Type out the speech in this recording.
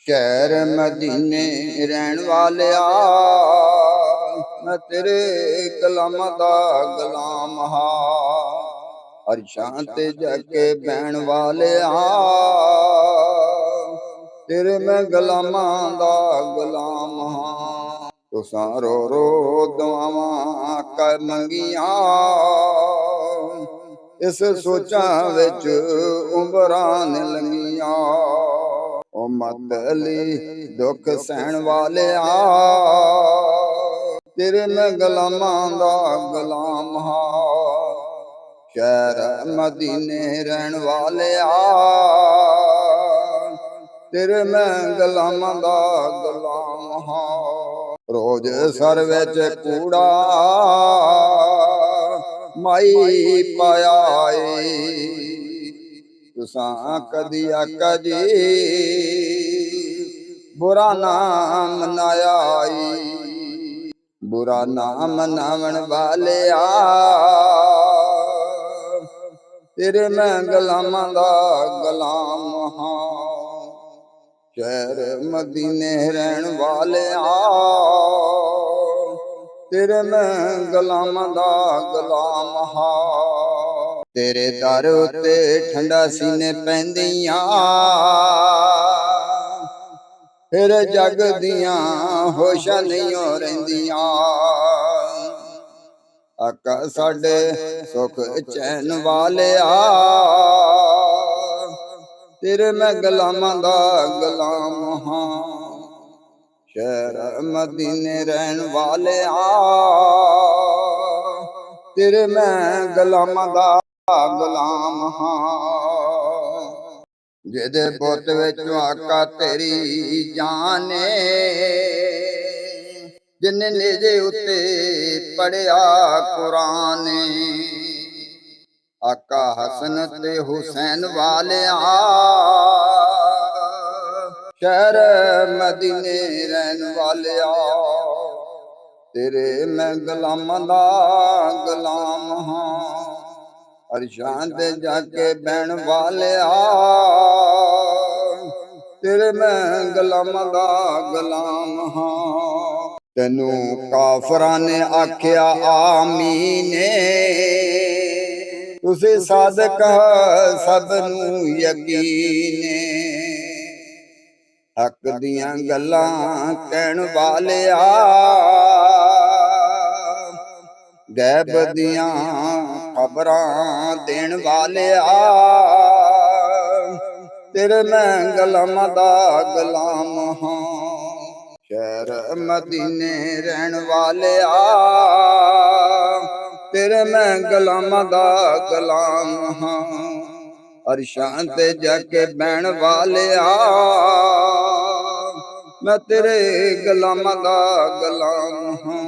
ਸ਼ਹਿਰ ਮਦੀਨੇ ਰਹਿਣ ਵਾਲਿਆ, ਮੈਂ ਤੇਰੇ ਕਲਾਮਾਂ ਦਾ ਗੁਲਾਮ ਹਾਂ। ਅਰਸ਼ਾਂ ਤੇ ਜਾ ਕੇ ਬਹਿਣ ਵਾਲਿਆ, ਤੇਰੇ ਮੈਂ ਗੁਲਾਮਾਂ ਦਾ ਗੁਲਾਮ ਹਾਂ। ਤੁਸਾਂ ਰੋ ਰੋ ਦੁਆਵਾਂ ਕਰ ਮੰਗੀਆਂ, ਇਸ ਸੋਚਾਂ ਵਿੱਚ ਉਮਰਾਂ ਨੇ ਲੰਘੀਆਂ। ਓ ਮਤਲੀ ਦੁੱਖ ਸਹਿਣ ਵਾਲਿਆ, ਤੇਰੇ ਮੈਂ ਗੁਲਾਮਾਂ ਦਾ ਗੁਲਾਮ ਹਾਂ। ਸ਼ਹਿਰ ਮਦੀਨੇ ਰਹਿਣ ਵਾਲਿਆ, ਤੇਰੇ ਮੈਂ ਗੁਲਾਮਾਂ ਦਾ ਗੁਲਾਮ ਹਾਂ। ਰੋਜ਼ ਸਰ ਵਿੱਚ ਕੂੜਾ ਮਾਈ ਪਾਇਆ ਏ, ਤੁਸਾਂ ਕਦੀ ਆਕਾ ਜੀ ਬੁਰਾ ਨਾ ਮਨਾਇਆ ਈ। ਬੁਰਾ ਨਾ ਮਨਾਵਣ ਵਾਲਿਆ, ਤੇਰੇ ਮੈਂ ਗੁਲਾਮਾਂ ਦਾ ਗੁਲਾਮ ਹਾਂ। ਸ਼ਹਿਰ ਮਦੀਨੇ ਰਹਿਣ ਵਾਲਿਆ, ਤੇਰੇ ਮੈਂ ਗੁਲਾਮਾਂ ਦਾ ਗੁਲਾਮ ਹਾਂ। ਤੇਰੇ ਦਰ ਉੱਤੇ ਠੰਡਾ ਸੀਨੇ ਪੈਂਦੀਆਂ, ਫਿਰ ਜਗ ਦੀਆਂ ਹੋਸ਼ਾਂ ਨਹੀਂ ਰਹਿੰਦੀਆਂ। ਆਕਾ ਸਾਡੇ ਸੁਖ ਚੈਨ ਵਾਲਿਆ, ਤੇਰੇ ਮੈਂ ਗੁਲਾਮਾਂ ਦਾ ਗੁਲਾਮ ਹਾਂ। ਸ਼ਹਿਰ ਮਦੀਨੇ ਰਹਿਣ ਵਾਲਿਆ, ਤੇਰੇ ਮੈਂ ਗੁਲਾਮਾਂ ਦਾ ਗੁਲਾਮ ਹਾਂ। ਜਿਹਦੇ ਬੁੱਤ ਵਿੱਚੋਂ ਆਕਾ ਤੇਰੀ ਜਾਨ ਏ, ਜਿਨੇ ਨੇਜੇ ਉੱਤੇ ਪੜਿਆ ਕੁਰਾਨ ਏ। ਆਕਾ ਹਸਨ ਤੇ ਹੁਸੈਨ ਵਾਲਿਆ, ਸ਼ਹਿਰ ਮਦੀਨੇ ਰਹਿਣ ਵਾਲਿਆ, ਤੇਰੇ ਮੈਂ ਗੁਲਾਮਾਂ ਦਾ ਗੁਲਾਮ ਹਾਂ। ਅਰਸ਼ਾਂ ਤੇ ਜਾ ਕੇ ਬਹਿਣ ਵਾਲਿਆ, ਤੇਰੇ ਮੈਂ ਗੁਲਾਮਾਂ ਦਾ ਗੁਲਾਮ ਹਾਂ। ਤੈਨੂੰ ਕਾਫਰਾਂ ਨੇ ਆਖਿਆ ਆਮੀਨ, ਤੁਸੀਂ ਸਾਦਕ ਸਭ ਨੂੰ ਯਕੀਨ। ਹੱਕ ਦੀਆਂ ਗੱਲਾਂ ਕਹਿਣ ਵਾਲਿਆ, ਗੈਬ ਦੀਆਂ ਖਬਰਾਂ ਦੇਣ ਵਾਲਿਆ, ਤੇਰੇ ਮੈਂ ਗੁਲਾਮਾਂ ਦਾ ਗੁਲਾਮ ਹਾਂ। ਸ਼ਹਿਰ ਮਦੀਨੇ ਰਹਿਣ ਵਾਲਿਆ, ਤੇਰੇ ਮੈਂ ਗੁਲਾਮਾਂ ਦਾ ਗੁਲਾਮ ਹਾਂ। ਅਰਸ਼ਾਂ ਤੇ ਜਾ ਕੇ ਬਹਿਣ ਵਾਲਿਆ, ਮੈਂ ਤੇਰੇ ਗੁਲਾਮਾਂ ਦਾ ਗੁਲਾਮ ਹਾਂ।